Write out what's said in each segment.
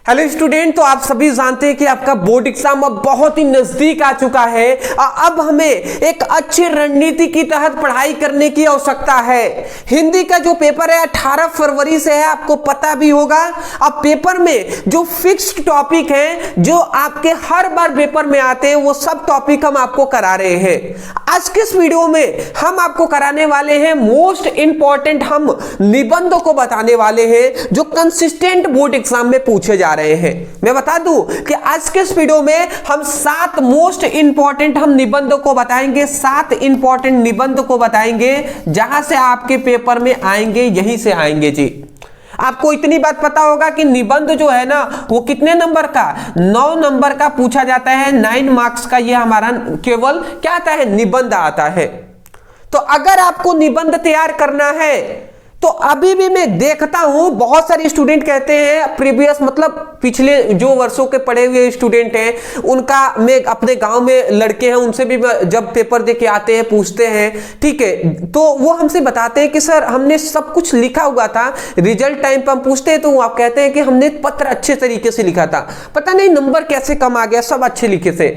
Hello student, तो आप सभी जानते हैं कि आपका बोर्ड एग्जाम अब बहुत ही नजदीक आ चुका है। अब हमें एक अच्छी रणनीति की तहत पढ़ाई करने की आवश्यकता है। हिंदी का जो पेपर है 18 फरवरी से है, आपको पता भी होगा। अब पेपर में जो फिक्स्ड टॉपिक है, जो आपके हर बार पेपर में आते हैं, वो सब टॉपिक हम आपको करा रहे हैं। आज के इस वीडियो में हम आपको कराने वाले हैं मोस्ट इंपॉर्टेंट, हम निबंधों को बताने वाले हैं जो कंसिस्टेंट बोर्ड एग्जाम में पूछे जा रहे हैं। मैं बता दूं कि आज के इस वीडियो में हम 7 मोस्ट इंपॉर्टेंट हम निबंधों को बताएंगे, 7 इंपॉर्टेंट निबंध को बताएंगे जहां से आपके पेपर में आएंगे, यहीं से आएंगे जी। आपको इतनी बात पता होगा कि निबंध जो है ना वो कितने नंबर का, 9 नंबर का पूछा जाता है। 9 मार्क्स का ये हमारा केवल क्या आता है, निबंध आता है। तो अगर आपको निबंध तैयार करना है तो अभी भी मैं देखता हूं बहुत सारे स्टूडेंट कहते हैं, प्रीवियस मतलब पिछले जो वर्षों के पढ़े हुए स्टूडेंट हैं, उनका मैं अपने गांव में लड़के हैं उनसे भी जब पेपर दे के आते हैं पूछते हैं, ठीक है, तो वो हमसे बताते हैं कि सर हमने सब कुछ लिखा हुआ था, रिजल्ट टाइम पर हम पूछते हैं तो वो आप कहते हैं कि हमने पत्र अच्छे तरीके से लिखा था, पता नहीं नंबर कैसे कम आ गया, सब अच्छे लिखे थे।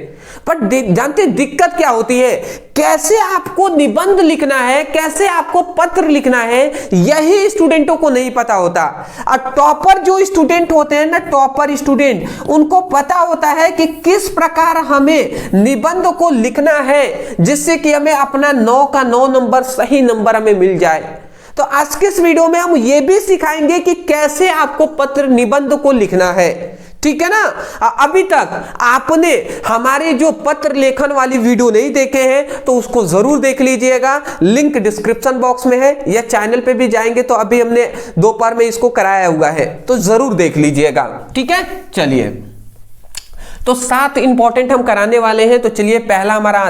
पर जानते दिक्कत क्या होती है, कैसे आपको निबंध लिखना है, कैसे आपको पत्र लिखना है, यही स्टूडेंटों को नहीं पता होता। और टॉपर जो स्टूडेंट होते हैं ना, टॉपर स्टूडेंट, उनको पता होता है कि किस प्रकार हमें निबंध को लिखना है जिससे कि हमें अपना 9 का 9 नंबर सही नंबर हमें मिल जाए। तो आज के इस वीडियो में हम ये भी सिखाएंगे कि कैसे आपको पत्र निबंध को लिखना है, ठीक है ना। अभी तक आपने हमारे जो पत्र लेखन वाली वीडियो नहीं देखे हैं तो उसको जरूर देख लीजिएगा, लिंक डिस्क्रिप्शन बॉक्स में है, या चैनल पे भी जाएंगे तो अभी हमने दोपहर में इसको कराया हुआ है, तो जरूर देख लीजिएगा, ठीक है। चलिए, तो 7 इंपॉर्टेंट हम कराने वाले हैं। तो चलिए, पहला हमारा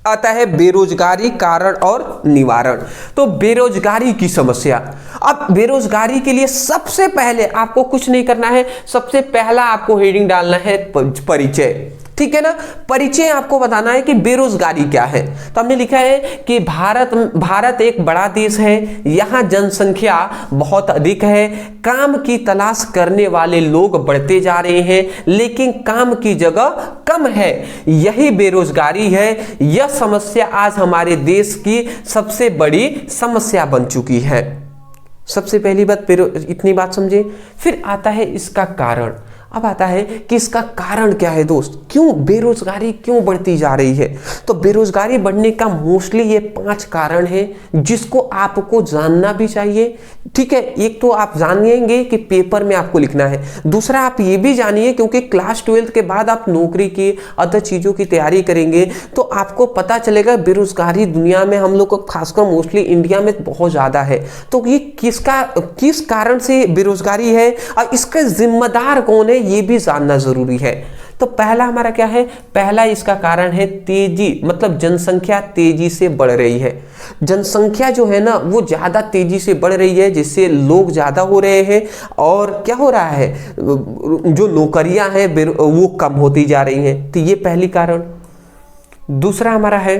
आता है बेरोजगारी, कारण और निवारण। तो बेरोजगारी की समस्या, अब बेरोजगारी के लिए सबसे पहले आपको कुछ नहीं करना है, सबसे पहला आपको हेडिंग डालना है परिचय, ठीक है ना। परिचय आपको बताना है कि बेरोजगारी क्या है। तो हमने लिखा है कि भारत एक बड़ा देश है, यहाँ जनसंख्या बहुत अधिक है, काम की तलाश करने वाले लोग बढ़ते जा रहे हैं, लेकिन काम की जगह कम है, यही बेरोजगारी है। यह समस्या आज हमारे देश की सबसे बड़ी समस्या बन चुकी है। सबसे पहली बात, इतनी बात समझे। फिर आता है इसका कारण। अब आता है कि इसका कारण क्या है दोस्त, क्यों बेरोजगारी क्यों बढ़ती जा रही है। तो बेरोजगारी बढ़ने का मोस्टली ये 5 कारण है जिसको आपको जानना भी चाहिए, ठीक है। एक तो आप जानिएंगे कि पेपर में आपको लिखना है, दूसरा आप ये भी जानिए क्योंकि क्लास 12 के बाद आप नौकरी की अदर चीज़ों की तैयारी करेंगे तो आपको पता चलेगा बेरोजगारी दुनिया में, हम लोग को खासकर मोस्टली इंडिया में बहुत ज़्यादा है। तो ये किस कारण से बेरोजगारी है और इसका जिम्मेदार कौन है, ये भी जानना जरूरी है। तो पहला हमारा क्या है, पहला इसका कारण है तेजी, मतलब जनसंख्या तेजी से बढ़ रही है। जनसंख्या जो है ना वो ज्यादा तेजी से बढ़ रही है, जिससे लोग ज्यादा हो रहे हैं और क्या हो रहा है, जो नौकरियां हैं वो कम होती जा रही हैं। तो ये पहली कारण। दूसरा हमारा है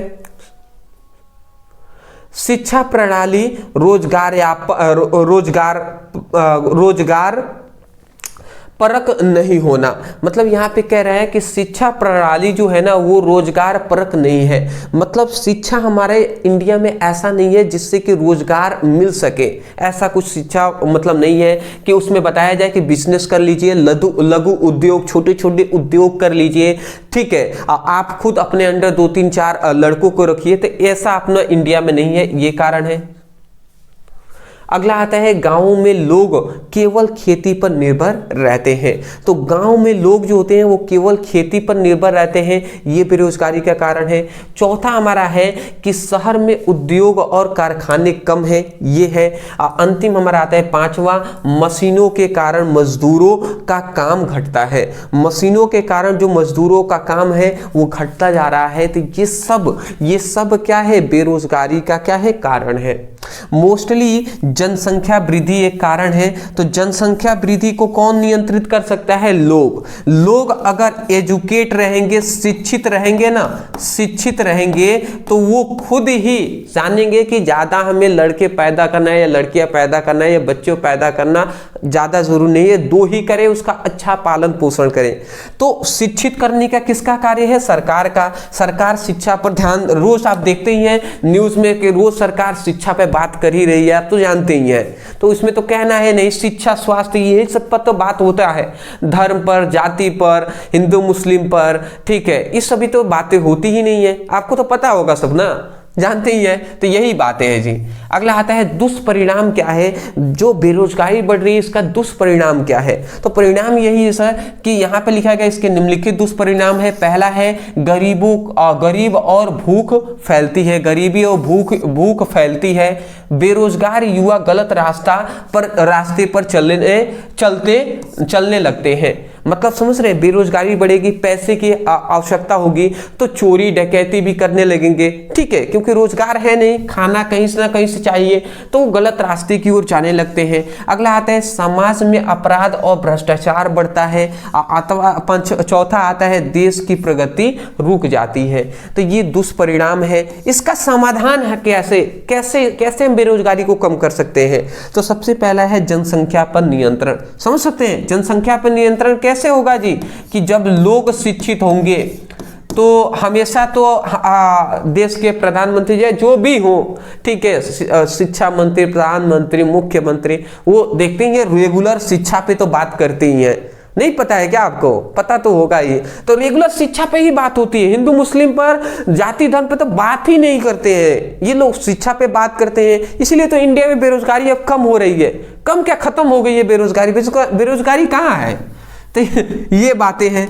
शिक्षा प्रणाली रोजगार परक नहीं होना। मतलब यहाँ पे कह रहा है कि शिक्षा प्रणाली जो है ना वो रोजगार परक नहीं है, मतलब शिक्षा हमारे इंडिया में ऐसा नहीं है जिससे कि रोजगार मिल सके। ऐसा कुछ शिक्षा मतलब नहीं है कि उसमें बताया जाए कि बिजनेस कर लीजिए, लघु उद्योग, छोटे छोटे उद्योग कर लीजिए, ठीक है, आप खुद अपने अंडर 2 3 4 लड़कों को रखिए। तो ऐसा अपना इंडिया में नहीं है, ये कारण है। अगला आता है गांवों में लोग केवल खेती पर निर्भर रहते हैं। तो गांव में लोग जो होते हैं वो केवल खेती पर निर्भर रहते हैं, ये बेरोजगारी का कारण है। चौथा हमारा है कि शहर में उद्योग और कारखाने कम है, ये है। अंतिम हमारा आता है 5वां, मशीनों के कारण मजदूरों का काम घटता है। मशीनों के कारण जो मजदूरों का काम है वो घटता जा रहा है। तो ये सब क्या है, बेरोजगारी का क्या है, कारण है। मोस्टली जनसंख्या वृद्धि एक कारण है। तो जनसंख्या वृद्धि को कौन नियंत्रित कर सकता है? लोग अगर एजुकेट रहेंगे, शिक्षित रहेंगे ना, शिक्षित रहेंगे तो वो खुद ही जानेंगे कि ज्यादा हमें लड़के पैदा करना है या लड़कियां पैदा करना है या बच्चों पैदा करना ज्यादा जरूरी नहीं है, दो ही करें, उसका अच्छा पालन पोषण करें। तो शिक्षित करने का किसका कार्य है? सरकार का। सरकार शिक्षा पर ध्यान, रोज आप देखते ही हैं न्यूज में कि रोज सरकार शिक्षा पे बात कर ही रही है, आप तो जानते ही हैं। तो इसमें तो कहना है नहीं, शिक्षा, स्वास्थ्य, ये सब पर तो बात होता है, धर्म पर, जाति पर, हिंदू मुस्लिम पर, ठीक है, इस सभी तो बातें होती ही नहीं है, आपको तो पता होगा सब ना, जानते ही हैं। तो यही बातें हैं जी। अगला आता है दुष्परिणाम क्या है? जो बेरोजगारी बढ़ रही है इसका दुष्परिणाम क्या है? तो परिणाम यही है सर कि यहाँ पे लिखा गया इसके निम्नलिखित दुष्परिणाम है। पहला है गरीब और भूख फैलती है, गरीबी और भूख फैलती है। बेरोजगार युवा गलत रास्ते पर चलने लगते हैं। मतलब समझ रहे हैं, बेरोजगारी बढ़ेगी, पैसे की आवश्यकता होगी तो चोरी डकैती भी करने लगेंगे, ठीक है, क्योंकि रोजगार है नहीं, खाना कहीं से ना कहीं से चाहिए, तो वो गलत रास्ते की ओर जाने लगते हैं। अगला आता है समाज में अपराध और भ्रष्टाचार बढ़ता है। चौथा आता है देश की प्रगति रुक जाती है। तो ये दुष्परिणाम है। इसका समाधान है कैसे हम बेरोजगारी को कम कर सकते हैं? तो सबसे पहला है जनसंख्या पर नियंत्रण। समझ सकते हैं जनसंख्या पर नियंत्रण कैसे होगा जी? कि जब लोग शिक्षित होंगे तो हमेशा तो देश के प्रधानमंत्री जो भी हो, ठीक है, शिक्षा मंत्री, प्रधानमंत्री, मुख्यमंत्री, वो देखते हैं रेगुलर शिक्षा पे तो बात करते ही हैं। नहीं पता है क्या आपको? पता तो होगा ही। तो रेगुलर शिक्षा पे ही बात होती है, हिंदू मुस्लिम पर, जाति धर्म पे तो बात ही नहीं करते हैं। ये लोग शिक्षा पे बात करते हैं, इसीलिए तो इंडिया में बेरोजगारी अब कम हो रही है। कम क्या, खत्म हो गई है बेरोजगारी। बेरोजगारी कहाँ है? तो ये बातें हैं।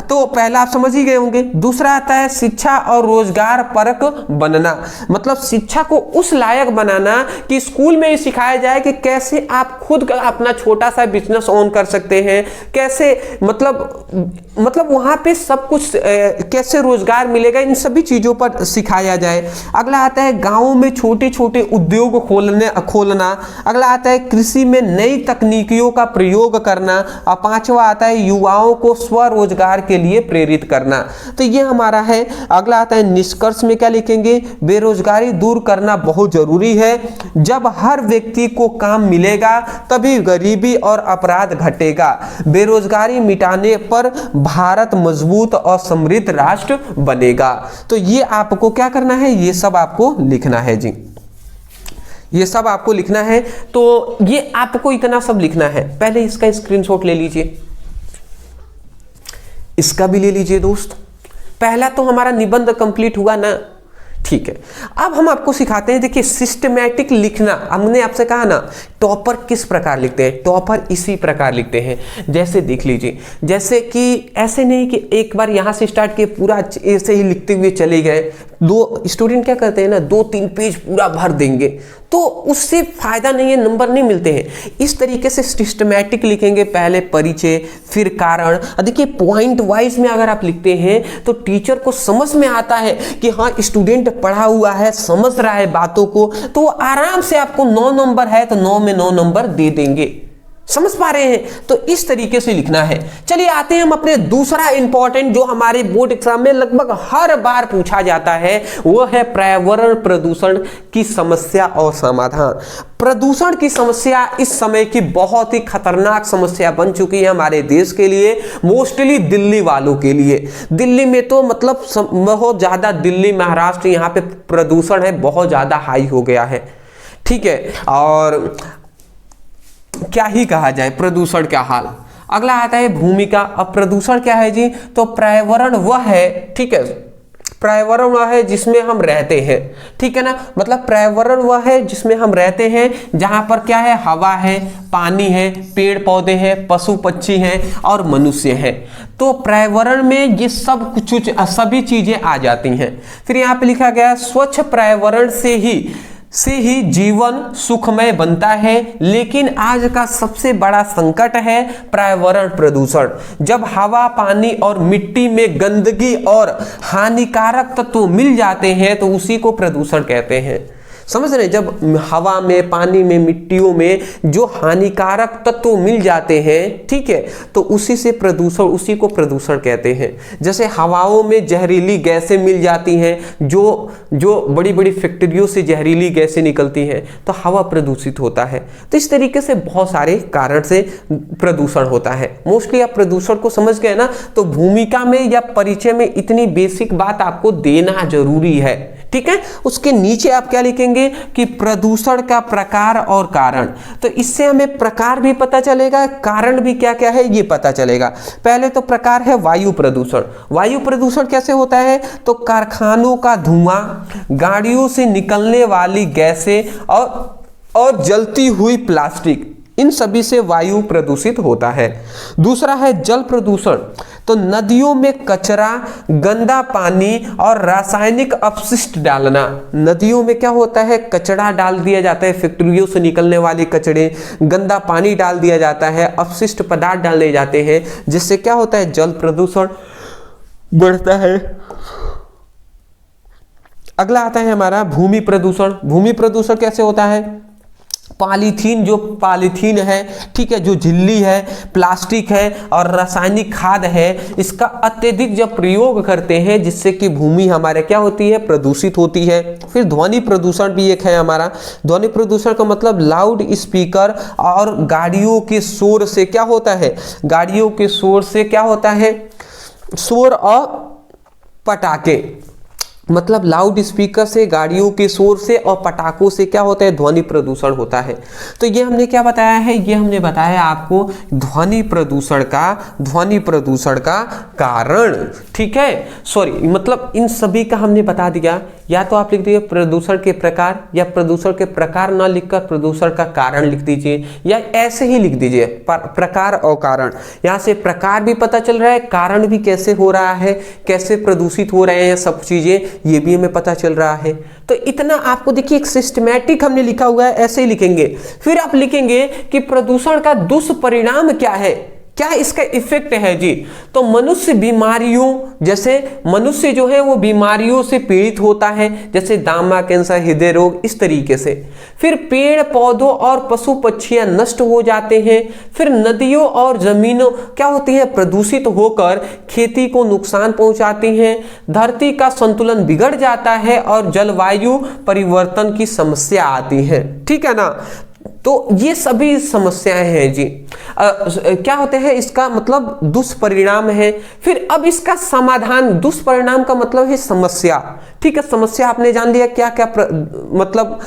तो पहला आप समझ ही गए होंगे। दूसरा आता है शिक्षा और रोजगार परक बनना। मतलब शिक्षा को उस लायक बनाना कि स्कूल में ही सिखाया जाए कि कैसे आप खुद अपना छोटा सा बिजनेस ऑन कर सकते हैं, कैसे मतलब वहां पे सब कुछ कैसे रोजगार मिलेगा, इन सभी चीजों पर सिखाया जाए। अगला आता है गांवों में छोटे छोटे उद्योग खोलना। अगला आता है कृषि में नई तकनीकियों का प्रयोग करना। और पांचवा आता है युवाओं को स्वरोजगार के लिए प्रेरित करना। तो ये हमारा है। अगला आता है निष्कर्ष में क्या लिखेंगे? बेरोजगारी दूर करना बहुत जरूरी है। जब हर व्यक्ति को काम मिलेगा तभी गरीबी और अपराध घटेगा। बेरोजगारी मिटाने पर भारत मजबूत और समृद्ध राष्ट्र बनेगा। तो ये आपको क्या करना है? ये सब आपको लिखना है जी, ये सब आपको लिखना है। तो ये आपको इतना सब लिखना है। पहले इसका स्क्रीनशॉट ले लीजिए, इसका भी ले लीजिए दोस्त। पहला तो हमारा निबंध कंप्लीट हुआ ना, ठीक है। अब हम आपको सिखाते हैं, देखिए सिस्टमैटिक लिखना। हमने आपसे कहा ना टॉपर किस प्रकार लिखते हैं, टॉपर इसी प्रकार लिखते हैं। जैसे देख लीजिए, जैसे कि ऐसे नहीं कि एक बार यहां से स्टार्ट किए पूरा ऐसे ही लिखते हुए चले गए। दो स्टूडेंट क्या करते हैं ना, 2-3 पेज पूरा भर देंगे, तो उससे फायदा नहीं है, नंबर नहीं मिलते हैं। इस तरीके से सिस्टमैटिक लिखेंगे, पहले परिचय फिर कारण। देखिए पॉइंट वाइज में अगर आप लिखते हैं तो टीचर को समझ में आता है कि हाँ स्टूडेंट पढ़ा हुआ है, समझ रहा है बातों को, तो वो आराम से आपको 9 नंबर है तो 9 में 9 नंबर दे देंगे। समझ पा रहे हैं? तो इस तरीके से लिखना है। चलिए आते हैं हम अपने दूसरा इंपॉर्टेंट जो हमारे बोर्ड एग्जाम में लगभग हर बार पूछा जाता है, वो है पर्यावरण प्रदूषण की समस्या और समाधान। प्रदूषण की समस्या इस समय की बहुत ही खतरनाक समस्या बन चुकी है हमारे देश के लिए, मोस्टली दिल्ली वालों के लिए। दिल्ली में तो मतलब बहुत ज्यादा, दिल्ली महाराष्ट्र यहाँ पे प्रदूषण है बहुत ज्यादा हाई हो गया है, ठीक है। और क्या ही कहा जाए, प्रदूषण का हाल। अगला आता है भूमिका। अब प्रदूषण क्या है जी? तो पर्यावरण वह है, ठीक है, पर्यावरण वह है जिसमें हम रहते हैं, ठीक है ना। मतलब पर्यावरण वह है जिसमें हम रहते हैं, जहां पर क्या है, हवा है, पानी है, पेड़ पौधे हैं, पशु पक्षी हैं और मनुष्य हैं। तो पर्यावरण में ये सब कुछ सभी चीजें आ जाती हैं। फिर यहाँ पे लिखा गया स्वच्छ पर्यावरण से ही जीवन सुखमय बनता है। लेकिन आज का सबसे बड़ा संकट है पर्यावरण प्रदूषण। जब हवा, पानी और मिट्टी में गंदगी और हानिकारक तत्व मिल जाते हैं तो उसी को प्रदूषण कहते हैं। समझ रहे हैं? जब हवा में, पानी में, मिट्टियों में जो हानिकारक तत्व मिल जाते हैं, ठीक है, तो उसी से प्रदूषण, उसी को प्रदूषण कहते हैं। जैसे हवाओं में जहरीली गैसें मिल जाती हैं, जो बड़ी बड़ी फैक्ट्रियों से जहरीली गैसें निकलती हैं, तो हवा प्रदूषित होता है। तो इस तरीके से बहुत सारे कारण से प्रदूषण होता है। मोस्टली आप प्रदूषण को समझ गए ना, तो भूमिका में या परिचय में इतनी बेसिक बात आपको देना जरूरी है, ठीक है। उसके नीचे आप क्या लिखेंगे कि प्रदूषण का प्रकार और कारण। तो इससे हमें प्रकार भी पता चलेगा, कारण भी क्या क्या है ये पता चलेगा। पहले तो प्रकार है वायु प्रदूषण। वायु प्रदूषण कैसे होता है? तो कारखानों का धुआं, गाड़ियों से निकलने वाली गैसें और जलती हुई प्लास्टिक, इन सभी से वायु प्रदूषित होता है। दूसरा है जल प्रदूषण। तो नदियों में कचरा, गंदा पानी और रासायनिक अपशिष्ट डालना। नदियों में क्या होता है? कचरा डाल दिया जाता है, फैक्ट्रियों से निकलने वाले कचरे, गंदा पानी डाल दिया जाता है, अपशिष्ट पदार्थ डाले जाते हैं, जिससे क्या होता है? जल प्रदूषण बढ़ता है। अगला आता है हमारा भूमि प्रदूषण। भूमि प्रदूषण कैसे होता है? पॉलीथीन, जो पॉलीथीन है, ठीक है, जो झिल्ली है, प्लास्टिक है और रासायनिक खाद है, इसका अत्यधिक जब प्रयोग करते हैं, जिससे कि भूमि हमारे क्या होती है? प्रदूषित होती है। फिर ध्वनि प्रदूषण भी एक है हमारा। ध्वनि प्रदूषण का मतलब लाउड स्पीकर और गाड़ियों के शोर से क्या होता है? गाड़ियों के शोर से क्या होता है? शोर और पटाखे, मतलब लाउड स्पीकर से, गाड़ियों के शोर से और पटाखों से क्या होता है? ध्वनि प्रदूषण होता है। तो ये हमने क्या बताया है? ये हमने बताया आपको ध्वनि प्रदूषण का कारण, ठीक है। सॉरी, मतलब इन सभी का हमने बता दिया। या तो आप लिख दीजिए प्रदूषण के प्रकार, या प्रदूषण के प्रकार ना लिखकर प्रदूषण का कारण लिख दीजिए, या ऐसे ही लिख दीजिए प्रकार और कारण। यहाँ से प्रकार भी पता चल रहा है, कारण भी कैसे हो रहा है, कैसे प्रदूषित हो रहे हैं सब चीजें, ये भी हमें पता चल रहा है। तो इतना आपको देखिए एक सिस्टमैटिक हमने लिखा हुआ है, ऐसे ही लिखेंगे। फिर आप लिखेंगे कि प्रदूषण का दुष्परिणाम क्या है, क्या इसका इफेक्ट है जी। तो मनुष्य बीमारियों, जैसे मनुष्य जो है वो बीमारियों से पीड़ित होता है, जैसे दामा, कैंसर, हृदय रोग, इस तरीके से। फिर पेड़ पौधों और पशु पक्षियां नष्ट हो जाते हैं। फिर नदियों और जमीनों क्या होती है? प्रदूषित होकर खेती को नुकसान पहुंचाती हैं। धरती का संतुलन बिगड़ जाता है और जलवायु परिवर्तन की समस्या आती है, ठीक है ना। तो ये सभी समस्याएं हैं जी। क्या होते हैं? इसका मतलब दुष्परिणाम है। फिर अब इसका समाधान, दुष्परिणाम का मतलब है समस्या, ठीक है। समस्या आपने जान लिया, क्या क्या मतलब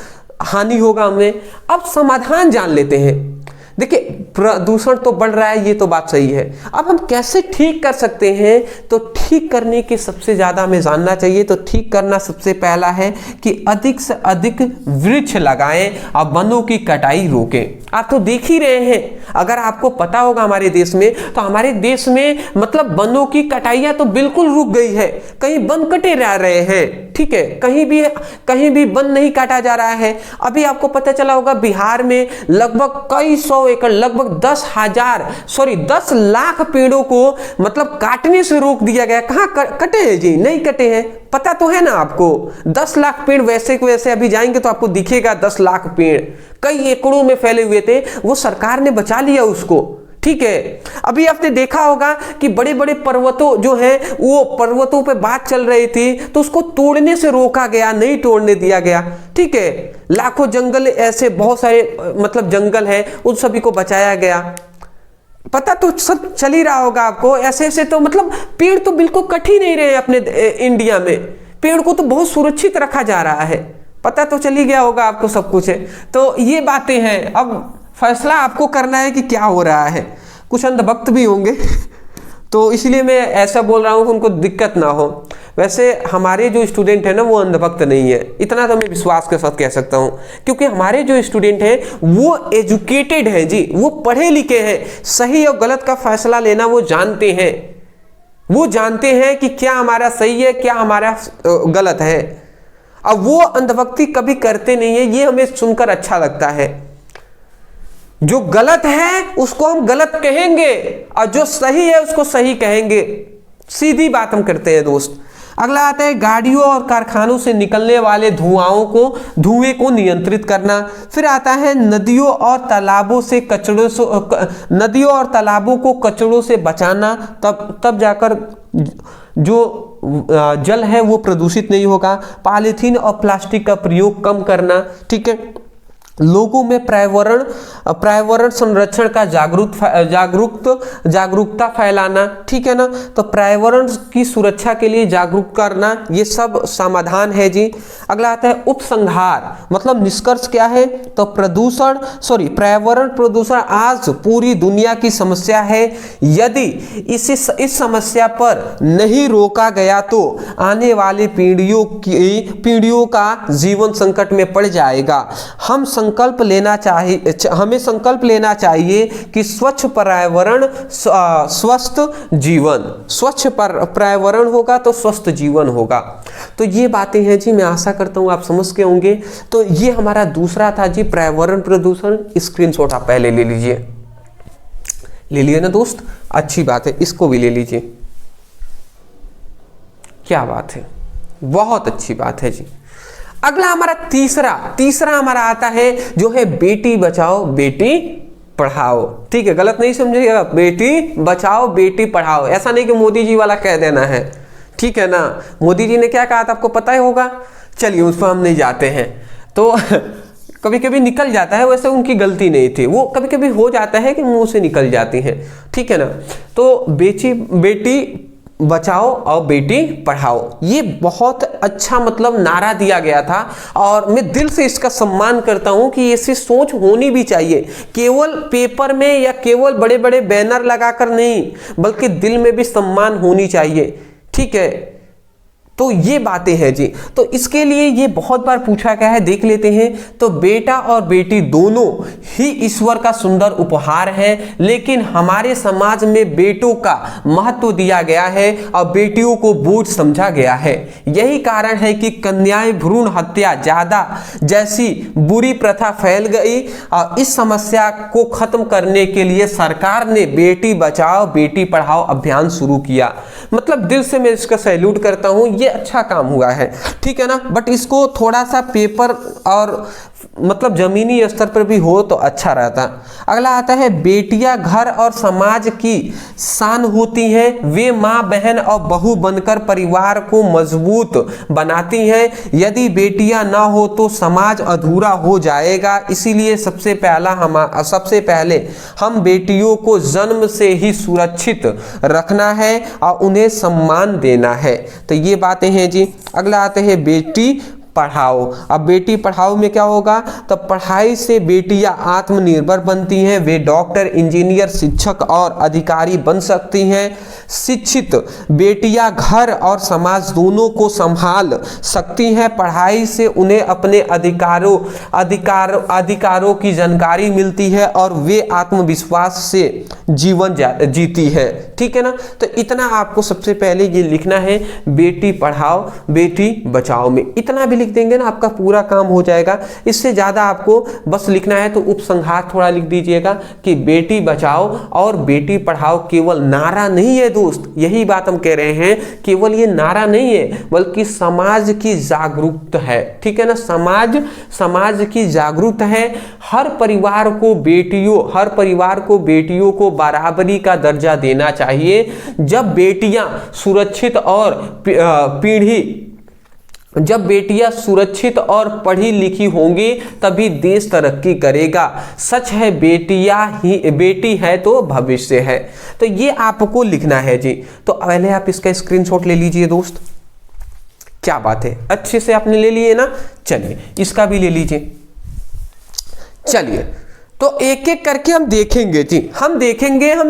हानि होगा हमें। अब समाधान जान लेते हैं। देखिए प्रदूषण तो बढ़ रहा है, ये तो बात सही है। अब हम कैसे ठीक कर सकते हैं? तो ठीक करने के सबसे ज्यादा हमें जानना चाहिए। तो ठीक करना सबसे पहला है कि अधिक से अधिक वृक्ष लगाएं और वनों की कटाई रोकें। आप तो देख ही रहे हैं, अगर आपको पता होगा हमारे देश में, तो हमारे देश में मतलब वनों की कटाइयां तो बिल्कुल रुक गई है। कहीं वन कटे रह रहे हैं, ठीक है, कहीं भी वन नहीं काटा जा रहा है। अभी आपको पता चला होगा बिहार में लगभग कई सौ एकड़, लगभग 10 लाख पेड़ों को मतलब काटने से रोक दिया गया। कहां कटे हैं जी? नहीं कटे हैं, पता तो है ना आपको। 10 लाख पेड़ वैसे को वैसे अभी जाएंगे तो आपको दिखेगा 10 लाख पेड़ कई एकड़ों में फैले हुए थे, वो सरकार ने बचा लिया उसको, ठीक है। अभी आपने देखा होगा कि बड़े बड़े पर्वतों जो हैं, वो पर्वतों पे बात चल रही थी तो उसको तोड़ने से रोका गया, नहीं तोड़ने दिया गया, ठीक है। लाखों जंगल, ऐसे बहुत सारे मतलब जंगल हैं, उन सभी को बचाया गया। पता तो सब चल ही रहा होगा आपको। ऐसे ऐसे तो मतलब पेड़ तो बिल्कुल कट ही नहीं रहे अपने इंडिया में। पेड़ को तो बहुत सुरक्षित रखा जा रहा है, पता तो चल ही गया होगा आपको सब कुछ है। तो ये बातें हैं। अब फैसला आपको करना है कि क्या हो रहा है। कुछ अंधभक्त भी होंगे तो इसलिए मैं ऐसा बोल रहा हूँ कि उनको दिक्कत ना हो। वैसे हमारे जो स्टूडेंट है ना, वो अंधभक्त नहीं है, इतना तो मैं विश्वास के साथ कह सकता हूँ, क्योंकि हमारे जो स्टूडेंट हैं वो एजुकेटेड हैं जी, वो पढ़े लिखे हैं, सही और गलत का फैसला लेना वो जानते हैं। वो जानते हैं कि क्या हमारा सही है, क्या हमारा गलत है। अब वो अंधभक्ति कभी करते नहीं है, ये हमें सुनकर अच्छा लगता है। जो गलत है उसको हम गलत कहेंगे और जो सही है उसको सही कहेंगे। सीधी बात हम करते हैं दोस्त। अगला आता है गाड़ियों और कारखानों से निकलने वाले धुएं को नियंत्रित करना। फिर आता है नदियों और तालाबों को कचड़ों से बचाना, तब जाकर जो जल है वो प्रदूषित नहीं होगा। पॉलीथीन और प्लास्टिक का प्रयोग कम करना, ठीक है। लोगों में पर्यावरण संरक्षण का जागरूकता फैलाना, ठीक है ना। तो पर्यावरण की सुरक्षा के लिए जागरूक करना, ये सब समाधान है जी। अगला आता है उपसंहार, मतलब निष्कर्ष क्या है, तो पर्यावरण प्रदूषण आज पूरी दुनिया की समस्या है। यदि इस समस्या पर नहीं रोका गया तो आने वाली पीढ़ियों का जीवन संकट में पड़ जाएगा। हमें संकल्प लेना चाहिए कि स्वच्छ पर्यावरण स्वस्थ जीवन, स्वच्छ पर्यावरण होगा तो स्वस्थ जीवन होगा। तो ये बातें हैं जी, मैं आशा करता हूं आप समझ के होंगे। तो ये हमारा दूसरा था जी पर्यावरण प्रदूषण। स्क्रीनशॉट आप पहले ले लीजिए, ले लिए ना दोस्त, अच्छी बात है, इसको भी ले लीजिए। क्या बात है, बहुत अच्छी बात है जी। अगला हमारा तीसरा हमारा आता है जो है बेटी बचाओ बेटी पढ़ाओ, ठीक है। गलत नहीं समझिएगा, बेटी बचाओ बेटी पढ़ाओ, ऐसा नहीं कि मोदी जी वाला कह देना है, ठीक है ना। मोदी जी ने क्या कहा था आपको पता ही होगा, चलिए उस पर हम नहीं जाते हैं। तो कभी कभी निकल जाता है, वैसे उनकी गलती नहीं थी, वो कभी कभी हो जाता है कि मुंह से निकल जाती हैं, ठीक है ना। तो बेटी बचाओ और बेटी पढ़ाओ, ये बहुत अच्छा मतलब नारा दिया गया था और मैं दिल से इसका सम्मान करता हूं कि ऐसी सोच होनी भी चाहिए। केवल पेपर में या केवल बड़े बड़े बैनर लगाकर नहीं, बल्कि दिल में भी सम्मान होनी चाहिए, ठीक है। तो ये बातें हैं जी। तो इसके लिए ये बहुत बार पूछा गया है, देख लेते हैं। तो बेटा और बेटी दोनों ही ईश्वर का सुंदर उपहार है, लेकिन हमारे समाज में बेटों का महत्व दिया गया है और बेटियों को बोझ समझा गया है। यही कारण है कि कन्याएं भ्रूण हत्या ज्यादा जैसी बुरी प्रथा फैल गई और इस समस्या को खत्म करने के लिए सरकार ने बेटी बचाओ बेटी पढ़ाओ अभियान शुरू किया। मतलब दिल से मैं इसका सैल्यूट करता हूं, ये अच्छा काम हुआ है, ठीक है ना। बट इसको थोड़ा सा पेपर और मतलब जमीनी स्तर पर भी हो तो अच्छा रहता। अगला आता है बेटियां घर और समाज की शान होती हैं, वे माँ बहन और बहू बनकर परिवार को मजबूत बनाती हैं। यदि बेटियां ना हो तो समाज अधूरा हो जाएगा। इसीलिए सबसे पहले हम बेटियों को जन्म से ही सुरक्षित रखना है और उन्हें सम्मान देना है। तो ये बातें हैं जी। अगला आते हैं बेटी पढ़ाओ। अब बेटी पढ़ाओ में क्या होगा, तो पढ़ाई से बेटियां आत्मनिर्भर बनती हैं, वे डॉक्टर इंजीनियर शिक्षक और अधिकारी बन सकती हैं। शिक्षित बेटियां घर और समाज दोनों को संभाल सकती हैं। पढ़ाई से उन्हें अपने अधिकारों की जानकारी मिलती है और वे आत्मविश्वास से जीवन जीती है, ठीक है ना। तो इतना आपको सबसे पहले ये लिखना है, बेटी पढ़ाओ बेटी बचाओ में इतना भी लिख देंगे ना आपका पूरा काम हो जाएगा। इससे ज्यादा आपको बस लिखना है तो उपसंहार थोड़ा लिख दीजिएगा कि बेटी बचाओ और बेटी पढ़ाओ केवल नारा नहीं है दोस्त, यही बात हम कह रहे हैं, केवल ये नारा नहीं है बल्कि समाज की जागरूकता है, ठीक है ना। समाज की जागरूकता है। हर परिवार को बेटियों को बराबरी का दर्जा देना चाहिए। जब बेटियां सुरक्षित और पढ़ी लिखी होंगी तभी देश तरक्की करेगा। सच है, बेटी है तो भविष्य है। तो ये आपको लिखना है जी। तो पहले आप इसका स्क्रीनशॉट ले लीजिए दोस्त। क्या बात है, अच्छे से आपने ले लिए ना। चलिए इसका भी ले लीजिए। चलिए तो एक एक करके हम देखेंगे जी। हम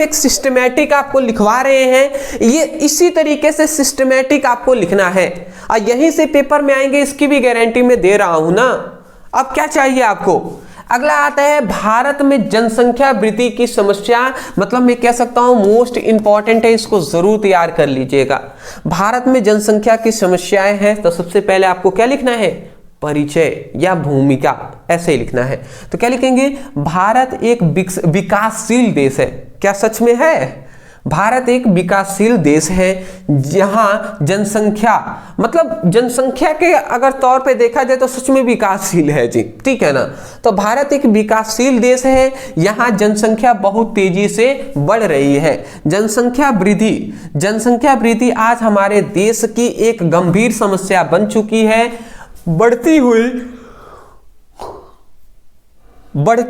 एक सिस्टमैटिक आपको लिखवा रहे हैं, ये इसी तरीके से सिस्टमैटिक आपको लिखना है और यहीं से पेपर में आएंगे, इसकी भी गारंटी मैं दे रहा हूं ना। अब क्या चाहिए आपको, अगला आता है भारत में जनसंख्या वृद्धि की समस्या। मतलब मैं कह सकता हूं मोस्ट इंपॉर्टेंट है, इसको जरूर तैयार कर लीजिएगा। भारत में जनसंख्या की समस्याएं हैं, तो सबसे पहले आपको क्या लिखना है, परिचय या भूमिका, ऐसे ही लिखना है। तो क्या लिखेंगे, भारत एक विकासशील देश है। क्या सच में है? भारत एक विकासशील देश है जहां जनसंख्या, मतलब जनसंख्या के अगर तौर पे देखा जाए तो सच में विकासशील है जी, ठीक है ना। तो भारत एक विकासशील देश है, यहाँ जनसंख्या बहुत तेजी से बढ़ रही है। जनसंख्या वृद्धि आज हमारे देश की एक गंभीर समस्या बन चुकी है। बढ़ती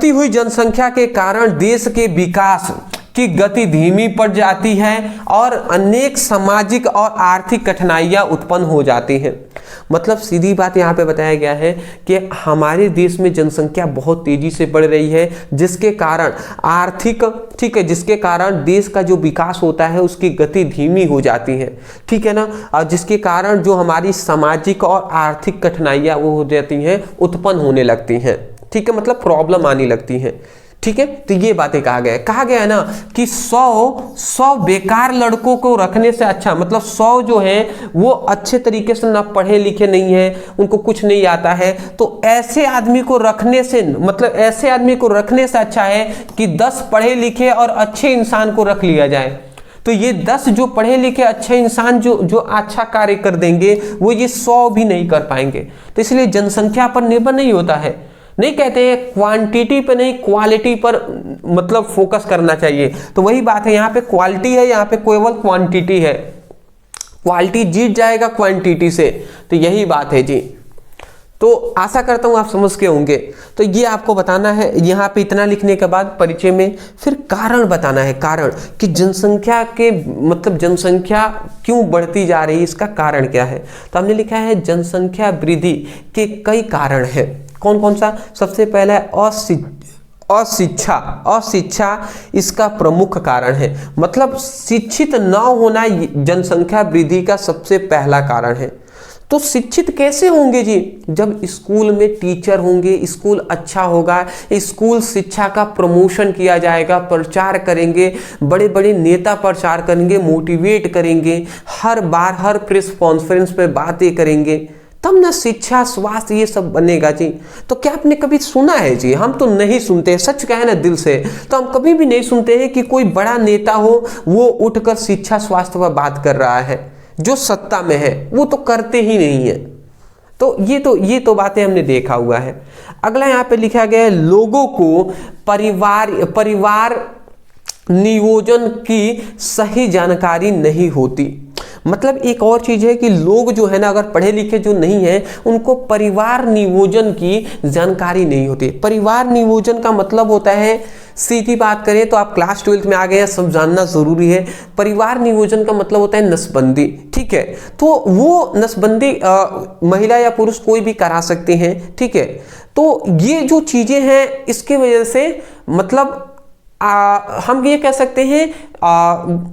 हुई जनसंख्या के कारण देश के विकास की गति धीमी पड़ जाती है और अनेक सामाजिक और आर्थिक कठिनाइयां उत्पन्न हो जाती हैं। मतलब सीधी बात यहाँ पे बताया गया है कि हमारे देश में जनसंख्या बहुत तेजी से बढ़ रही है, जिसके कारण जिसके कारण देश का जो विकास होता है उसकी गति धीमी हो जाती है, ठीक है ना। और जिसके कारण जो हमारी सामाजिक और आर्थिक कठिनाइयां वो हो जाती हैं, उत्पन्न होने लगती हैं, ठीक है, मतलब प्रॉब्लम आने लगती है, ठीक है। तो ये बातें कहा गया है ना कि 100 बेकार लड़कों को रखने से अच्छा, मतलब 100 जो है वो अच्छे तरीके से ना पढ़े लिखे नहीं है, उनको कुछ नहीं आता है, तो ऐसे आदमी को रखने से अच्छा है कि 10 पढ़े लिखे और अच्छे इंसान को रख लिया जाए। तो ये 10 जो पढ़े लिखे अच्छे इंसान जो अच्छा कार्य कर देंगे, वो ये 100 भी नहीं कर पाएंगे। तो इसलिए जनसंख्या पर निर्भर नहीं होता है, नहीं कहते हैं क्वांटिटी पे नहीं क्वालिटी पर मतलब फोकस करना चाहिए। तो वही बात है, यहाँ पे क्वालिटी है, यहाँ पे केवल क्वांटिटी है, क्वालिटी जीत जाएगा क्वांटिटी से। तो यही बात है जी। तो आशा करता हूँ आप समझ के होंगे। तो ये आपको बताना है, यहाँ पे इतना लिखने के बाद परिचय में फिर कारण बताना है, कारण कि जनसंख्या क्यों बढ़ती जा रही है, इसका कारण क्या है। तो हमने लिखा है जनसंख्या वृद्धि के कई कारण है। कौन कौन सा? सबसे पहला है अशिक्षा इसका प्रमुख कारण है। मतलब शिक्षित न होना जनसंख्या वृद्धि का सबसे पहला कारण है। तो शिक्षित कैसे होंगे जी? जब स्कूल में टीचर होंगे, स्कूल अच्छा होगा, स्कूल शिक्षा का प्रमोशन किया जाएगा, प्रचार करेंगे, बड़े बड़े नेता प्रचार करेंगे, मोटिवेट करेंगे, हर बार हर प्रेस कॉन्फ्रेंस पे बातें करेंगे, तब ना शिक्षा स्वास्थ्य ये सब बनेगा जी। तो क्या आपने कभी सुना है जी? हम तो नहीं सुनते, सच कहे ना दिल से, तो हम कभी भी नहीं सुनते हैं कि कोई बड़ा नेता हो वो उठकर शिक्षा स्वास्थ्य पर बात कर रहा है। जो सत्ता में है वो तो करते ही नहीं है। तो ये तो बातें हमने देखा हुआ है। अगला यहाँ पे लिखा गया है लोगों को परिवार नियोजन की सही जानकारी नहीं होती। मतलब एक और चीज है कि लोग जो है ना, अगर पढ़े लिखे जो नहीं है, उनको परिवार नियोजन की जानकारी नहीं होती। परिवार नियोजन का मतलब होता है, सीधी बात करें तो आप क्लास 12th में आ गए हैं, सब जानना जरूरी है। परिवार नियोजन का मतलब होता है नसबंदी, ठीक है। तो वो नसबंदी महिला या पुरुष कोई भी करा सकते हैं, ठीक है। तो ये जो चीजें हैं, इसके वजह से मतलब हम ये कह सकते हैं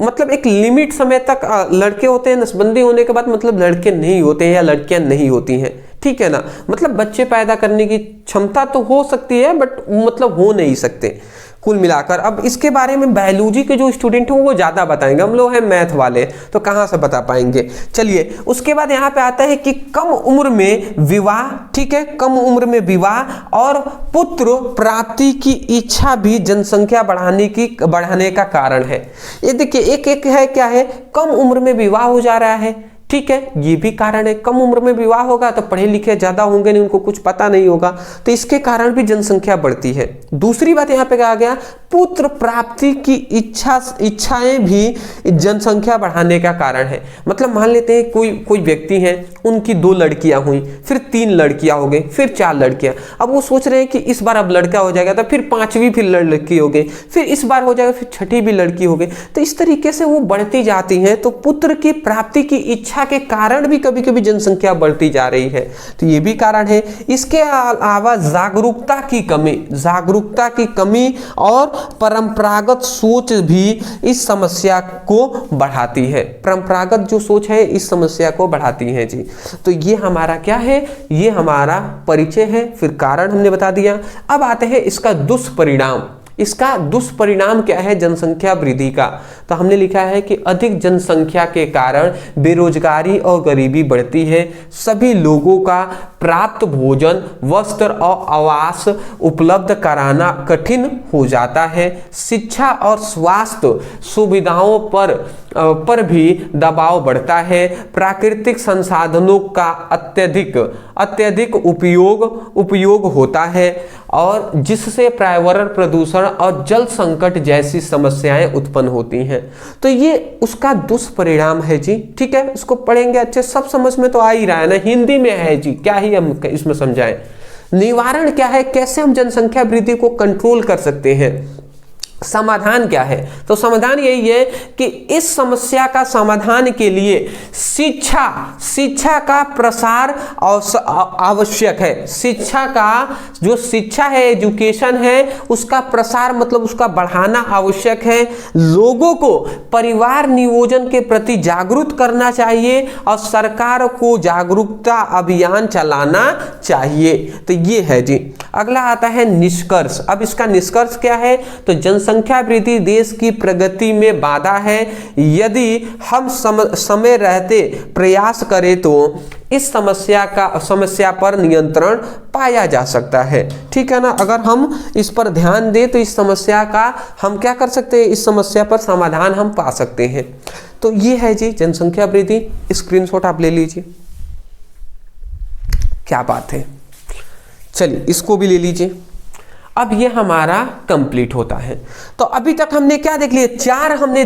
मतलब एक लिमिट समय तक लड़के होते हैं, नसबंदी होने के बाद मतलब लड़के नहीं होते हैं या लड़कियां नहीं होती हैं, ठीक है ना। मतलब बच्चे पैदा करने की क्षमता तो हो सकती है, बट मतलब हो नहीं सकते कुल मिलाकर। अब इसके बारे में बायोलॉजी के जो स्टूडेंट हैं वो ज़्यादा बताएंगे, हम लोग हैं मैथ वाले, तो कहाँ से बता पाएंगे। चलिए, उसके बाद यहाँ पे आता है कि कम उम्र में विवाह, ठीक है, कम उम्र में विवाह और पुत्र प्राप्ति की इच्छा भी जनसंख्या बढ़ाने का कारण है। ये देखिए, एक है क्या है, कम उम्र में विवाह हो जा रहा है, ठीक है, ये भी कारण है। कम उम्र में विवाह होगा तो पढ़े लिखे ज्यादा होंगे नहीं, उनको कुछ पता नहीं होगा, तो इसके कारण भी जनसंख्या बढ़ती है। दूसरी बात यहाँ पे कहा गया, पुत्र प्राप्ति की इच्छाएं भी जनसंख्या बढ़ाने का कारण है। मतलब मान लेते हैं कोई व्यक्ति है, उनकी 2 लड़कियां हुई, फिर 3 लड़कियां हो गई, फिर 4 लड़कियां। अब वो सोच रहे हैं कि इस बार अब लड़का हो जाएगा, तो फिर 5वीं फिर लड़की हो गई, फिर इस बार हो जाएगा, फिर 6ठी भी लड़की हो गई। तो इस तरीके से वो बढ़ती जाती है। तो पुत्र की प्राप्ति की इच्छा के कारण भी कभी कभी जनसंख्या बढ़ती जा रही है, तो ये भी कारण है। इसके अलावा जागरूकता की कमी और परंपरागत सोच भी इस समस्या को बढ़ाती है। परंपरागत जो सोच है इस समस्या को बढ़ाती है जी। तो ये हमारा क्या है, ये हमारा परिचय है, फिर कारण हमने बता दिया। अब आते हैं इसका दुष्परिणाम। इसका दुष्परिणाम क्या है जनसंख्या वृद्धि का? तो हमने लिखा है कि अधिक जनसंख्या के कारण बेरोजगारी और गरीबी बढ़ती है, सभी लोगों का प्राप्त भोजन, वस्त्र और आवास उपलब्ध कराना कठिन हो जाता है, शिक्षा और स्वास्थ्य सुविधाओं पर भी दबाव बढ़ता है, प्राकृतिक संसाधनों का अत्यधिक उपयोग होता है और जिससे पर्यावरण प्रदूषण और जल संकट जैसी समस्याएं उत्पन्न होती हैं। तो ये उसका दुष्परिणाम है जी। ठीक है, इसको पढ़ेंगे अच्छे, सब समझ में तो आ ही रहा है ना, हिंदी में है जी, क्या ही हम इसमें समझाएं। निवारण क्या है, कैसे हम जनसंख्या वृद्धि को कंट्रोल कर सकते हैं, समाधान क्या है? तो समाधान यही है कि इस समस्या का समाधान के लिए शिक्षा का प्रसार आवश्यक है। शिक्षा का जो शिक्षा है, एजुकेशन है, उसका प्रसार मतलब उसका बढ़ाना आवश्यक है। लोगों को परिवार नियोजन के प्रति जागरूक करना चाहिए और सरकार को जागरूकता अभियान चलाना चाहिए। तो ये है जी। अगला आता है निष्कर्ष। अब इसका निष्कर्ष क्या है? तो जनसंख्या वृद्धि देश की प्रगति में बाधा है। यदि हम समय रहते प्रयास करें तो इस समस्या पर नियंत्रण पाया जा सकता है। ठीक है ना, अगर हम इस पर ध्यान दें तो इस समस्या का हम क्या कर सकते हैं, इस समस्या पर समाधान हम पा सकते हैं। तो ये है जी जनसंख्या वृद्धि। स्क्रीनशॉट आप ले लीजिए, क्या बात है। चलिए इसको भी ले लीजिए। अब ये हमारा कंप्लीट होता है। तो अभी तक हमने क्या देख लिया? चार हमने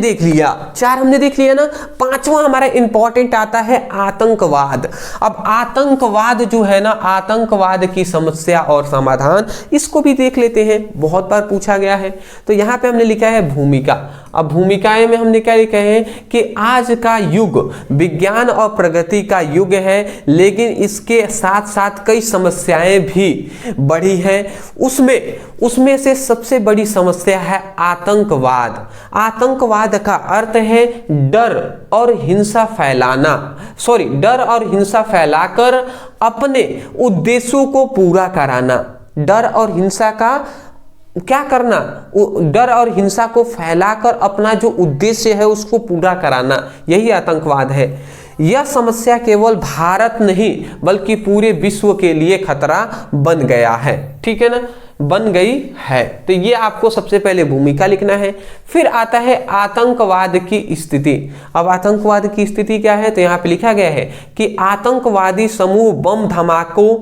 देख लिया ना। पांचवा हमारा इंपॉर्टेंट आता है आतंकवाद। अब आतंकवाद जो है ना, आतंकवाद की समस्या और समाधान, इसको भी देख लेते हैं, बहुत बार पूछा गया है। तो यहाँ पे हमने लिखा है भूमिका। अब भूमिकाएं में हमने क्या लिखा है कि आज का युग विज्ञान और प्रगति का युग है, लेकिन इसके साथ साथ कई समस्याएं भी बढ़ी हैं। उसमें से सबसे बड़ी समस्या है आतंकवाद। आतंकवाद का अर्थ है डर और हिंसा फैलाकर अपने उद्देश्यों को पूरा कराना। डर और हिंसा का क्या करना? डर और हिंसा को फैलाकर अपना जो उद्देश्य है उसको पूरा कराना, यही आतंकवाद है। यह समस्या केवल भारत नहीं बल्कि पूरे विश्व के लिए खतरा बन गया है। ठीक है ना, बन गई है। तो ये आपको सबसे पहले भूमिका लिखना है। फिर आता है आतंकवाद की स्थिति। अब आतंकवाद की स्थिति क्या है? तो यहाँ पे लिखा गया है कि आतंकवादी समूह बम धमाकों,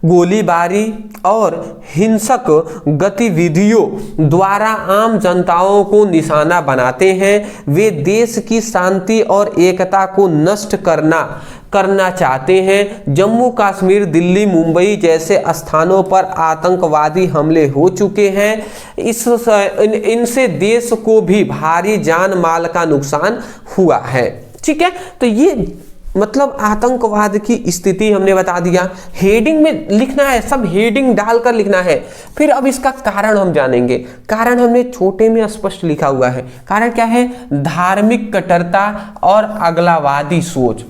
गोलीबारी और हिंसक गतिविधियों द्वारा आम जनताओं को निशाना बनाते हैं। वे देश की शांति और एकता को नष्ट करना चाहते हैं। जम्मू कश्मीर, दिल्ली, मुंबई जैसे स्थानों पर आतंकवादी हमले हो चुके हैं। इनसे देश को भी भारी जान माल का नुकसान हुआ है। ठीक है, तो ये मतलब आतंकवाद की स्थिति हमने बता दिया। हेडिंग में लिखना है, सब हेडिंग डालकर लिखना है। फिर अब इसका कारण हम जानेंगे। कारण हमने छोटे में स्पष्ट लिखा हुआ है। कारण क्या है? धार्मिक कट्टरता और अगलावादी सोच।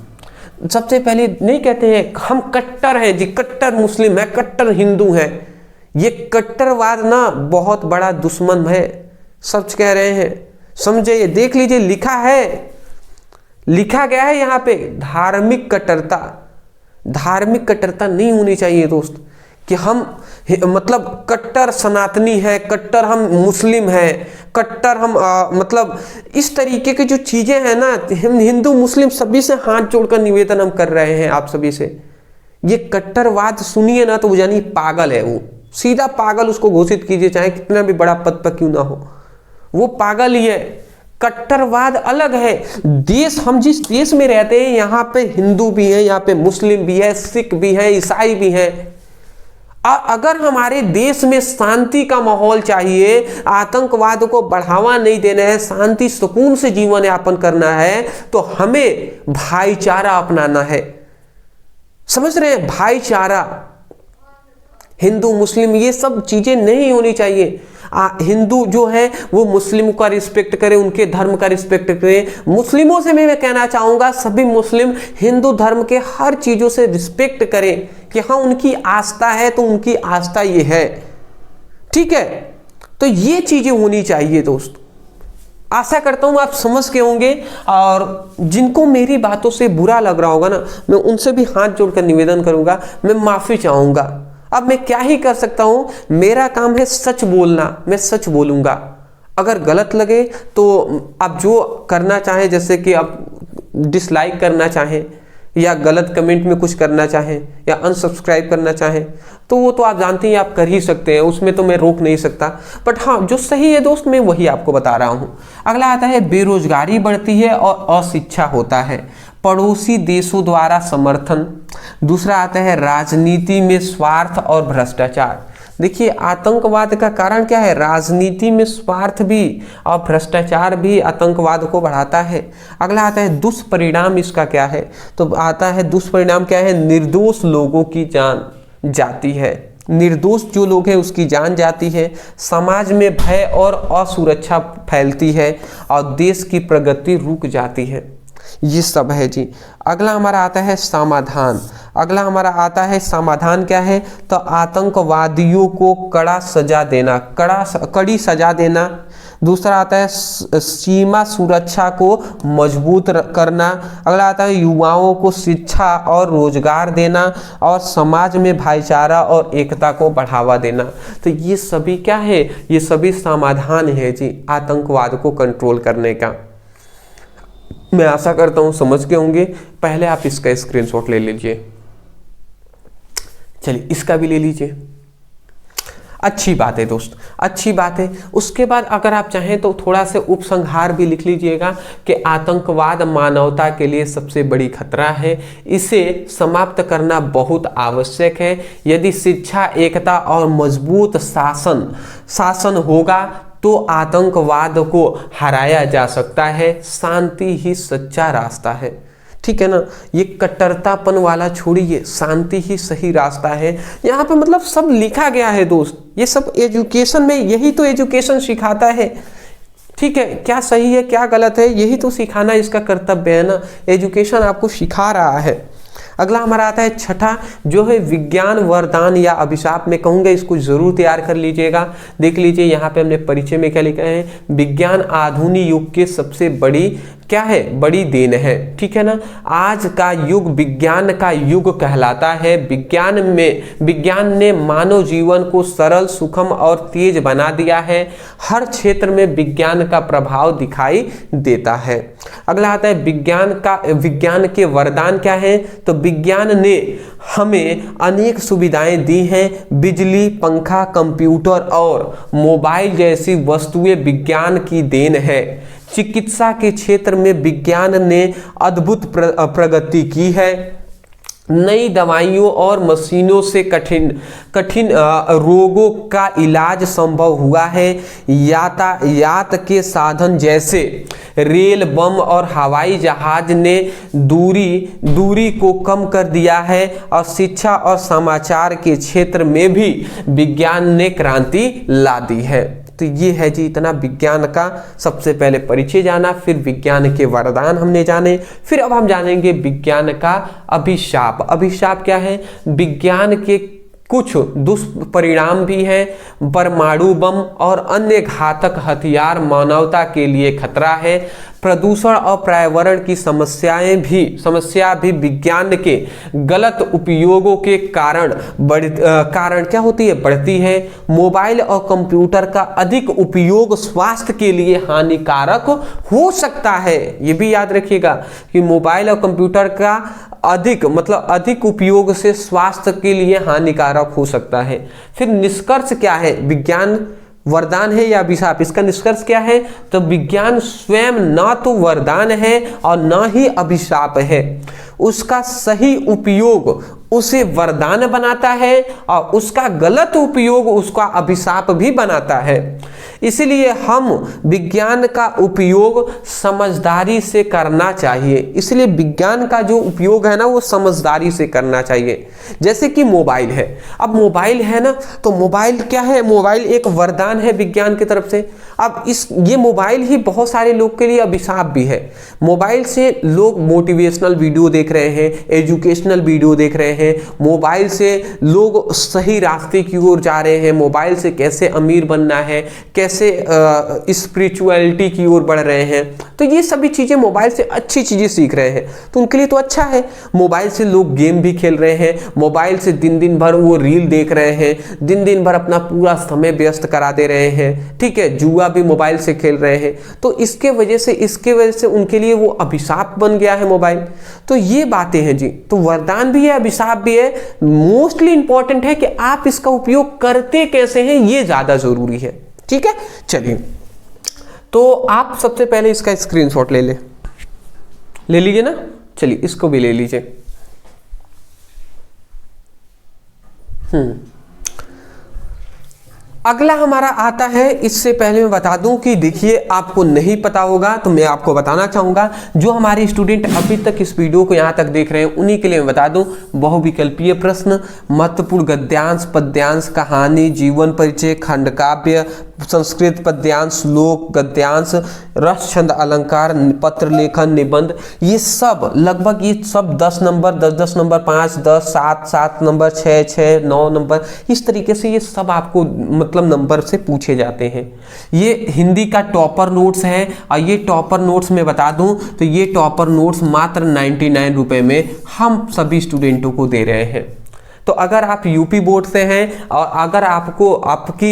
सबसे पहले नहीं कहते हैं हम कट्टर हैं जी, कट्टर मुस्लिम है, कट्टर हिंदू है। ये कट्टरवाद ना बहुत बड़ा दुश्मन है, सच कह रहे हैं, समझे? ये देख लीजिए, लिखा गया है यहाँ पे धार्मिक कट्टरता नहीं होनी चाहिए दोस्त, कि हम मतलब कट्टर सनातनी है, कट्टर हम मुस्लिम है, कट्टर हम मतलब इस तरीके की जो चीजें हैं ना, हम हिंदू मुस्लिम सभी से हाथ जोड़कर निवेदन हम कर रहे हैं आप सभी से। ये कट्टरवाद सुनिए ना तो वो यानी पागल है, वो सीधा पागल उसको घोषित कीजिए, चाहे कितना भी बड़ा पद पर क्यों ना हो, वो पागल ही है। कट्टरवाद अलग है। हम जिस देश में रहते हैं यहाँ पे हिंदू भी है, यहाँ पे मुस्लिम भी है, सिख भी है, ईसाई भी है। अगर हमारे देश में शांति का माहौल चाहिए, आतंकवाद को बढ़ावा नहीं देना है, शांति सुकून से जीवन यापन करना है, तो हमें भाईचारा अपनाना है। समझ रहे हैं? भाईचारा, हिंदू मुस्लिम ये सब चीजें नहीं होनी चाहिए। हिंदू जो है वो मुस्लिम का रिस्पेक्ट करे, उनके धर्म का रिस्पेक्ट करे। मुस्लिमों से मैं कहना चाहूंगा सभी मुस्लिम हिंदू धर्म के हर चीजों से रिस्पेक्ट करें कि हाँ उनकी आस्था है तो उनकी आस्था ये है। ठीक है, तो ये चीजें होनी चाहिए दोस्त। आशा करता हूं आप समझ के होंगे, और जिनको मेरी बातों से बुरा लग रहा होगा ना, मैं उनसे भी हाथ जोड़कर निवेदन करूंगा, मैं माफी चाहूंगा। अब मैं क्या ही कर सकता हूं, मेरा काम है सच बोलना, मैं सच बोलूंगा। अगर गलत लगे तो आप जो करना चाहें, जैसे कि आप डिसलाइक करना चाहें या गलत कमेंट में कुछ करना चाहें या अनसब्सक्राइब करना चाहें, तो वो तो आप जानते हैं आप कर ही सकते हैं, उसमें तो मैं रोक नहीं सकता। बट हाँ, जो सही है दोस्त, मैं वही आपको बता रहा हूँ। अगला आता है बेरोजगारी बढ़ती है और अशिक्षा होता है, पड़ोसी देशों द्वारा समर्थन। दूसरा आता है राजनीति में स्वार्थ और भ्रष्टाचार। देखिए, आतंकवाद का कारण क्या है? राजनीति में स्वार्थ भी और भ्रष्टाचार भी आतंकवाद को बढ़ाता है। अगला आता है दुष्परिणाम, इसका क्या है? तो आता है दुष्परिणाम क्या है? निर्दोष लोगों की जान जाती है, निर्दोष जो लोग हैं उसकी जान जाती है, समाज में भय और असुरक्षा फैलती है और देश की प्रगति रुक जाती है। ये सब है जी। अगला हमारा आता है समाधान। अगला हमारा आता है समाधान क्या है? तो आतंकवादियों को कड़ी सजा देना। दूसरा आता है सीमा सुरक्षा को मजबूत करना। अगला आता है युवाओं को शिक्षा और रोजगार देना और समाज में भाईचारा और एकता को बढ़ावा देना। तो ये सभी क्या है? ये सभी समाधान है जी आतंकवाद को कंट्रोल करने का। मैं आशा करता हूं समझ के होंगे। पहले आप इसका स्क्रीनशॉट ले लीजिए, चलिए इसका भी ले लीजिए। अच्छी बात है दोस्त, अच्छी बात है। उसके बाद अगर आप चाहें तो थोड़ा सा उपसंहार भी लिख लीजिएगा कि आतंकवाद मानवता के लिए सबसे बड़ी खतरा है, इसे समाप्त करना बहुत आवश्यक है। यदि शिक्षा, एकता और मजबूत शासन होगा तो आतंकवाद को हराया जा सकता है। शांति ही सच्चा रास्ता है, ठीक है ना? ये कट्टरतापन वाला छोड़िए, शांति ही सही रास्ता है। यहाँ पे मतलब सब लिखा गया है दोस्त। ये सब एजुकेशन में, यही तो एजुकेशन सिखाता है, ठीक है? क्या सही है क्या गलत है, यही तो सिखाना इसका कर्तव्य है ना। एजुकेशन आपको सिखा रहा है। अगला हमारा आता है छठा, जो है विज्ञान वरदान या अभिशाप। में कहूँगा इसको जरूर तैयार कर लीजिएगा। देख लीजिए यहाँ पे हमने परिचय में क्या लिखा है? विज्ञान आधुनिक युग के सबसे बड़ी क्या है? बड़ी देन है, ठीक है ना। आज का युग विज्ञान का युग कहलाता है। विज्ञान ने मानव जीवन को सरल, सुगम और तेज बना दिया है। हर क्षेत्र में विज्ञान का प्रभाव दिखाई देता है। अगला आता है विज्ञान के वरदान क्या है? तो विज्ञान ने हमें अनेक सुविधाएं दी हैं। बिजली, पंखा, कंप्यूटर और मोबाइल जैसी वस्तुएं विज्ञान की देन है। चिकित्सा के क्षेत्र में विज्ञान ने अद्भुत प्रगति की है। नई दवाइयों और मशीनों से कठिन रोगों का इलाज संभव हुआ है। यातायात के साधन जैसे रेल, बम और हवाई जहाज ने दूरी को कम कर दिया है। और शिक्षा और समाचार के क्षेत्र में भी विज्ञान ने क्रांति ला दी है। तो ये है जी इतना विज्ञान का सबसे पहले परिचय जाना, फिर विज्ञान के वरदान हमने जाने, फिर अब हम जानेंगे विज्ञान का अभिशाप। अभिशाप क्या है? विज्ञान के कुछ दुष्परिणाम भी हैं। परमाणु बम और अन्य घातक हथियार मानवता के लिए खतरा है। प्रदूषण और पर्यावरण की समस्या भी विज्ञान के गलत उपयोगों के कारण क्या होती है? बढ़ती है। मोबाइल और कंप्यूटर का अधिक उपयोग स्वास्थ्य के लिए हानिकारक हो सकता है। ये भी याद रखिएगा कि मोबाइल और कंप्यूटर का अधिक उपयोग से स्वास्थ्य के लिए हानिकारक हो सकता है। फिर निष्कर्ष क्या है? विज्ञान वरदान है या अभिशाप? इसका निष्कर्ष क्या है? तो विज्ञान स्वयं ना तो वरदान है और ना ही अभिशाप है। उसका सही उपयोग उसे वरदान बनाता है और उसका गलत उपयोग उसका अभिशाप भी बनाता है। इसलिए हम विज्ञान का उपयोग समझदारी से करना चाहिए। इसलिए विज्ञान का जो उपयोग है ना वो समझदारी से करना चाहिए। जैसे कि मोबाइल है, अब मोबाइल है ना, तो मोबाइल क्या है, मोबाइल एक वरदान है विज्ञान की तरफ से। अब ये मोबाइल ही बहुत सारे लोग के लिए अभिशाप भी है। मोबाइल से लोग मोटिवेशनल वीडियो देख रहे हैं, एजुकेशनल वीडियो देख रहे हैं, मोबाइल से लोग सही रास्ते की ओर जा रहे हैं, मोबाइल से कैसे अमीर बनना है, कैसे स्पिरिचुअलिटी की ओर बढ़ रहे हैं। तो ये सभी चीज़ें मोबाइल से अच्छी चीज़ें सीख रहे हैं, तो उनके लिए तो अच्छा है। मोबाइल से लोग गेम भी खेल रहे हैं, मोबाइल से दिन दिन भर वो रील देख रहे हैं, दिन दिन भर अपना पूरा समय व्यस्त करा दे रहे हैं, ठीक है, जुआ भी मोबाइल से खेल रहे हैं। तो इसके वजह से उनके लिए वो अभिशाप बन गया है मोबाइल। तो ये बातें हैं जी, तो वरदान भी है, अभिशाप भी है। मोस्टली इंपॉर्टेंट है कि आप इसका उपयोग करते कैसे हैं, ये ज्यादा जरूरी है। ठीक है, चलिए, तो आप सबसे पहले इसका स्क्रीनशॉट ले लीजिए ना। चलिए, इसको भी ले लीजिए। अगला हमारा आता है, इससे पहले मैं बता दूं कि देखिए, आपको नहीं पता होगा तो मैं आपको बताना चाहूंगा, जो हमारे स्टूडेंट अभी तक इस वीडियो को यहां तक देख रहे हैं उन्हीं के लिए मैं बता दूं, बहुविकल्पीय प्रश्न, महत्वपूर्ण गद्यांश, पद्यांश, कहानी, जीवन परिचय, खंड काव्य, संस्कृत पद्यांश, श्लोक, गद्यांश, रस, छंद, अलंकार, पत्र लेखन, निबंध, ये सब लगभग ये सब 10 नंबर, 10 नंबर, 5, 10, 7 नंबर, 6 9 नंबर, इस तरीके से ये सब आपको मतलब नंबर से पूछे जाते हैं। ये हिंदी का टॉपर नोट्स है, और ये टॉपर नोट्स में बता दूं तो ये टॉपर नोट्स मात्र 99 रुपए में हम सभी स्टूडेंटों को दे रहे हैं। तो अगर आप यूपी बोर्ड से हैं और अगर आपको आपकी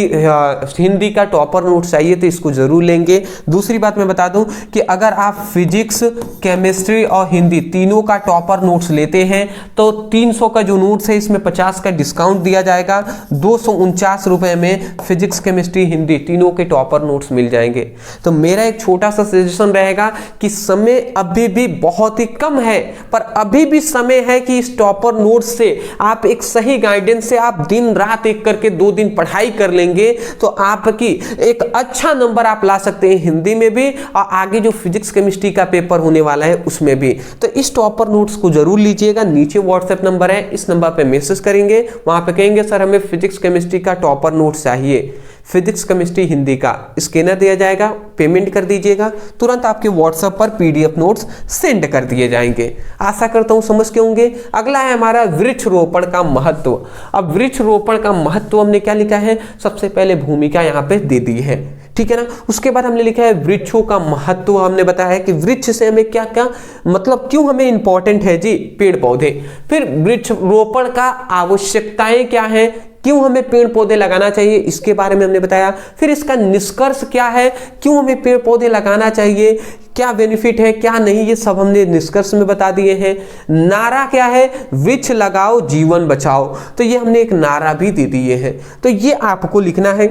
हिंदी का टॉपर नोट चाहिए तो इसको जरूर लेंगे। दूसरी बात मैं बता दूं कि अगर आप फिजिक्स, केमिस्ट्री और हिंदी तीनों का टॉपर नोट्स लेते हैं तो 300 का जो नोट्स है इसमें 50 का डिस्काउंट दिया जाएगा। 249 रुपए में फिजिक्स, केमिस्ट्री, हिंदी तीनों के टॉपर नोट्स मिल जाएंगे। तो मेरा एक छोटा सा सजेशन रहेगा कि समय अभी भी बहुत ही कम है, पर अभी भी समय है कि इस टॉपर नोट्स से आप एक सही गाइडेंस से आप दिन रात एक करके 2 दिन पढ़ाई कर लेंगे तो आपकी एक अच्छा नंबर आप ला सकते हैं हिंदी में भी, और आगे जो फिजिक्स केमिस्ट्री का पेपर होने वाला है उसमें भी। तो इस टॉपर नोट्स को जरूर लीजिएगा। नीचे व्हाट्सएप नंबर है, इस नंबर पे मैसेज करेंगे, वहां पे कहेंगे सर हमें फिजिक्स केमिस्ट्री का टॉपर नोट्स चाहिए, फिजिक्स केमिस्ट्री हिंदी का, स्कैनर दिया जाएगा, पेमेंट कर दीजिएगा, तुरंत आपके व्हाट्सएप पर पीडीएफ नोट्स सेंड कर दिए जाएंगे। आशा करता हूं समझ के होंगे। अगला है हमारा वृक्षरोपण का महत्व। अब वृक्षरोपण का महत्व हमने क्या लिखा है, सबसे पहले भूमिका यहाँ पे दे दी है, ठीक है ना। उसके बाद हमने लिखा है वृक्षों का महत्व, हमने बताया है कि वृक्ष से हमें क्या क्या मतलब क्यों हमें इंपॉर्टेंट है जी, पेड़ पौधे। फिर वृक्षरोपण का आवश्यकताएं क्या है, क्यों हमें पेड़ पौधे लगाना चाहिए, इसके बारे में हमने बताया। फिर इसका निष्कर्ष क्या है, क्यों हमें पेड़ पौधे लगाना चाहिए, क्या बेनिफिट है क्या नहीं, ये सब हमने निष्कर्ष में बता दिए हैं। नारा क्या है, वृक्ष लगाओ जीवन बचाओ, तो ये हमने एक नारा भी दे दिए हैं। तो ये आपको लिखना है,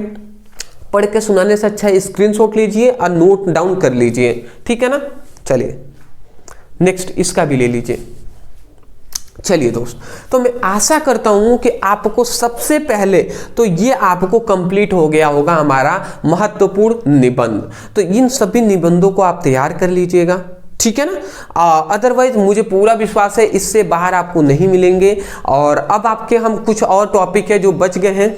पढ़ के सुनाने से अच्छा स्क्रीनशॉट लीजिए और नोट डाउन कर लीजिए, ठीक है ना। चलिए नेक्स्ट इसका भी ले लीजिए। चलिए दोस्त, तो मैं आशा करता हूं कि आपको सबसे पहले तो ये आपको कंप्लीट हो गया होगा हमारा महत्वपूर्ण निबंध। तो इन सभी निबंधों को आप तैयार कर लीजिएगा, ठीक है ना। अदरवाइज मुझे पूरा विश्वास है इससे बाहर आपको नहीं मिलेंगे। और अब आपके हम कुछ और टॉपिक है जो बच गए हैं